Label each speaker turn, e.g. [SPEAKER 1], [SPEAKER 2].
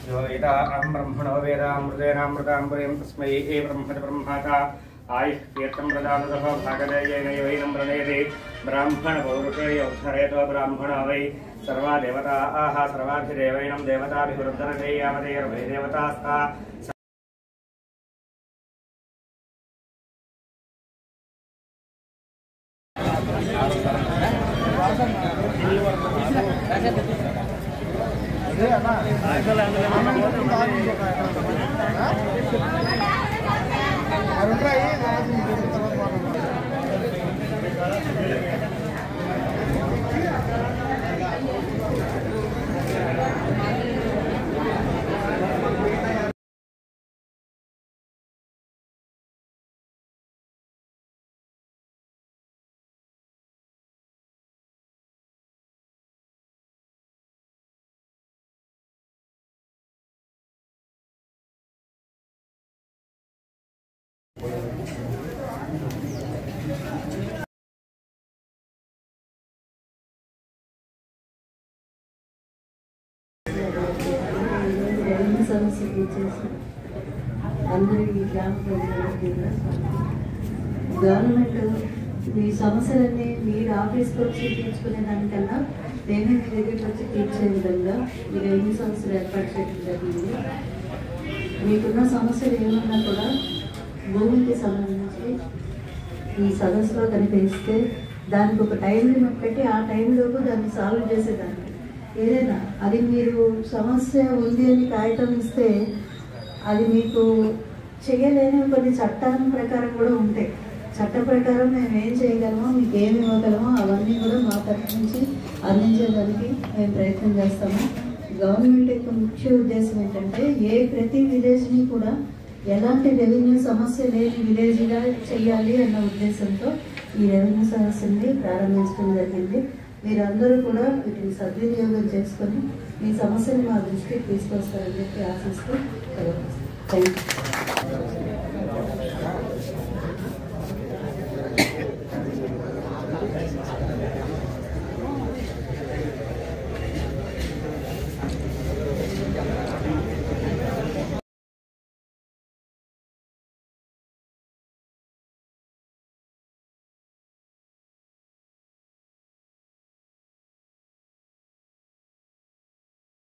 [SPEAKER 1] यो वेदाहं ब्रह्मणो वेदामृतेनामृताम्बुरें तस्मै ब्रह्मच ब्रह्माता आयुः कीर्तं प्रदातुः भागधेयेन वैनं प्रणेति ब्राह्मणपौरुषे योद्धरेतो ब्राह्मणो वै सर्वा देवताः सर्वाभिदेवैनं देवताभिवृद्धरते यावदेर्वै देवतास्ता
[SPEAKER 2] అందరికీ గ్రామ ప్రజలకి గవర్నమెంట్ మీ సమస్యలన్నీ మీరు ఆఫీస్కి వచ్చి తీర్చుకునే దానికన్నా నేనే మీ దగ్గరికి వచ్చి తీర్చే విధంగా ఈ రెవెన్యూ సంస్థలు ఏర్పాటు చేయడం జరిగింది. మీకున్న సమస్యలు ఏమన్నా కూడా భూమికి సంబంధించి ఈ సదస్సులో కనిపిస్తే దానికి ఒక టైం లిమిట్ పెట్టి ఆ టైంలోపు దాన్ని సాల్వ్ చేసేదానికి ఏదైనా అది మీరు సమస్య ఉంది అని కాగితం ఇస్తే అది మీకు చేయలేని కొన్ని చట్టాల ప్రకారం కూడా ఉంటాయి. చట్ట ప్రకారం మేము ఏం చేయగలమో మీకు ఏమి ఇవ్వగలమో అవన్నీ కూడా మా తరఫు నుంచి అందించేదానికి మేము ప్రయత్నం చేస్తాము. గవర్నమెంట్ యొక్క ముఖ్య ఉద్దేశం ఏంటంటే ప్రతి విలేజ్ని కూడా ఎలాంటి రెవెన్యూ సమస్య లేని విలేజ్గా చేయాలి అన్న ఉద్దేశంతో ఈ రెవెన్యూ సమస్యని ప్రారంభించడం జరిగింది. మీరందరూ కూడా వీటిని సద్వినియోగం చేసుకొని మీ సమస్యను మా దృష్టికి తీసుకొస్తారని చెప్పి ఆశిస్తూ థ్యాంక్ యూ.